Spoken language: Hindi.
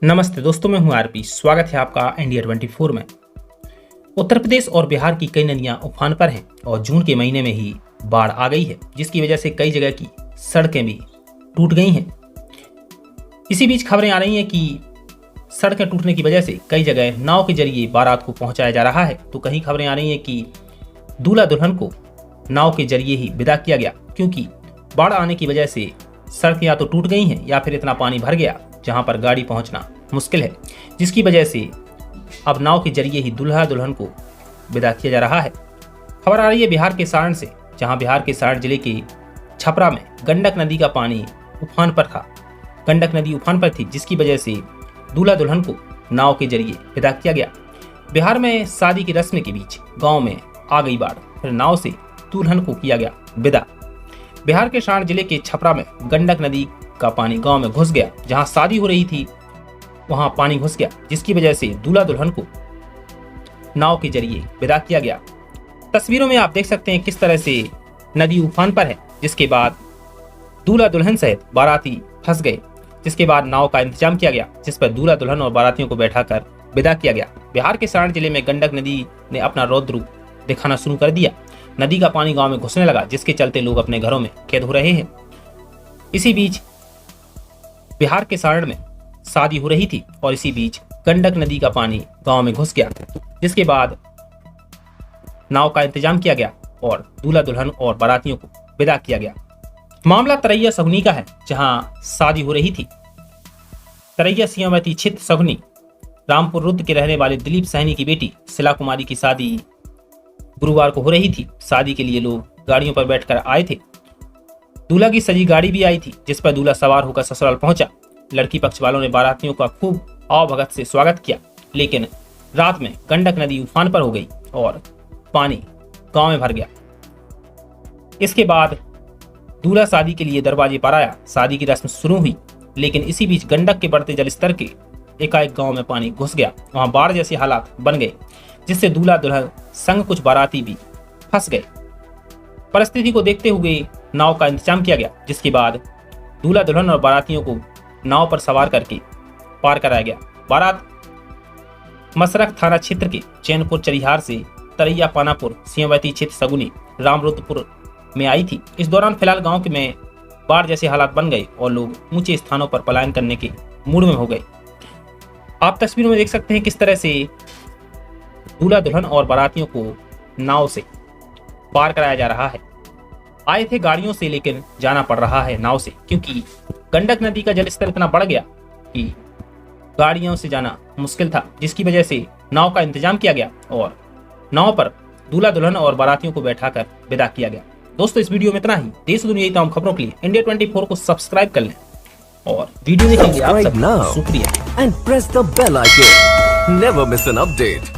नमस्ते दोस्तों, मैं हूं आरपी। स्वागत है आपका इंडिया 24 में। उत्तर प्रदेश और बिहार की कई नदियां उफान पर हैं और जून के महीने में ही बाढ़ आ गई है, जिसकी वजह से कई जगह की सड़कें भी टूट गई हैं। इसी बीच खबरें आ रही हैं कि सड़कें टूटने की वजह से कई जगह नाव के जरिए बारात को पहुंचाया जा रहा है, तो कहीं खबरें आ रही हैं कि दूल्हा दुल्हन को नाव के जरिए ही विदा किया गया, क्योंकि बाढ़ आने की वजह से सड़कें या तो टूट गई हैं या फिर इतना पानी भर गया जहां पर गाड़ी पहुंचना मुश्किल है, जिसकी वजह से अब नाव के जरिए ही दूल्हा दुल्हन को विदा किया जा रहा है। खबर आ रही है बिहार के सारण से, जहां बिहार के सारण जिले के छपरा में गंडक नदी का पानी उफान पर था। गंडक नदी उफान पर थी, जिसकी वजह से दूल्हा दुल्हन को नाव के जरिए विदा किया गया। बिहार में शादी की रस्म के बीच गाँव में आ गई बाढ़, फिर नाव से दुल्हन को किया गया विदा। बिहार के सारण जिले के छपरा में गंडक नदी का पानी गांव में घुस गया। जहां शादी हो रही थी वहां पानी घुस गया, जिसकी वजह से दूल्हा दुल्हन को नाव के जरिए विदा किया गया। तस्वीरों में आप देख सकते हैं किस तरह से नदी उफान पर है, जिसके बाद दूल्हा दुल्हन सहित बाराती फंस गए, जिसके बाद नाव का इंतजाम किया गया, जिस पर दूल्हा दुल्हन और बारातियों को बैठाकर विदा किया गया। बिहार के सारण जिले में गंडक नदी ने अपना रौद्र रूप दिखाना शुरू कर दिया। नदी का पानी गांव में घुसने लगा, जिसके चलते लोग अपने घरों में कैद हो रहे हैं। इसी बीच बिहार के सारण में शादी हो रही थी और इसी बीच गंडक नदी का पानी गांव में घुस गया, जिसके बाद नाव का इंतजाम किया गया और दूल्हा दुल्हन और बारातियों को विदा किया गया। मामला तरैया सगुनी का है, जहां शादी हो रही थी। तरैया सियावती छित सगुनी रामपुर रुद्र के रहने वाले दिलीप सहनी की बेटी शिला कुमारी की शादी गुरुवार को हो रही थी। शादी के लिए लोग गाड़ियों पर बैठकर आए थे। दूल्हा की सजी गाड़ी भी आई थी, जिस पर दूल्हा सवार होकर ससुराल पहुंचा। लड़की पक्ष वालों ने बारातियों का खूब आवभगत से स्वागत किया, लेकिन रात में गंडक नदी उफान पर हो गई और पानी गांव में भर गया। इसके बाद दूल्हा शादी के लिए दरवाजे पर आया। शादी की रस्म शुरू हुई, लेकिन इसी बीच गंडक के बढ़ते जलस्तर के एकाएक गांव में पानी घुस गया। वहां बाढ़ जैसे हालात बन गए, जिससे दूल्हा दुल्हन संग कुछ बाराती भी फंस गए। परिस्थिति को देखते हुए नाव का इंतजाम किया गया, जिसके बाद दूल्हा दुल्हन और बारातियों को नाव पर सवार करके पार कराया गया। बारात मसरख थाना क्षेत्र के चैनपुर चरिहार से तरैया पानापुर सियावती छित सगुनी रामरुद्रपुर में आई थी। इस दौरान फिलहाल गांव के में बाढ़ जैसे हालात बन गए और लोग ऊंचे स्थानों पर पलायन करने के मूड में हो गए। आप तस्वीरों में देख सकते हैं किस तरह से दूल्हा दुल्हन और बारातियों को नाव से पार कराया जा रहा है। आए थे गाड़ियों से, लेकिन जाना पड़ रहा है नाव से, क्योंकि गंडक नदी का जलस्तर इतना बढ़ गया कि गाड़ियों से जाना मुश्किल था, जिसकी वजह से नाव का इंतजाम किया गया और नाव पर दूल्हा दुल्हन और बारातियों को बैठाकर विदा किया गया। दोस्तों, इस वीडियो में इतना ही। देश दुनिया की तमाम खबरों के लिए इंडिया 24 को सब्सक्राइब कर लें और वीडियो देखने के लिए आप सबका शुक्रिया। And press the bell icon. Never miss an update.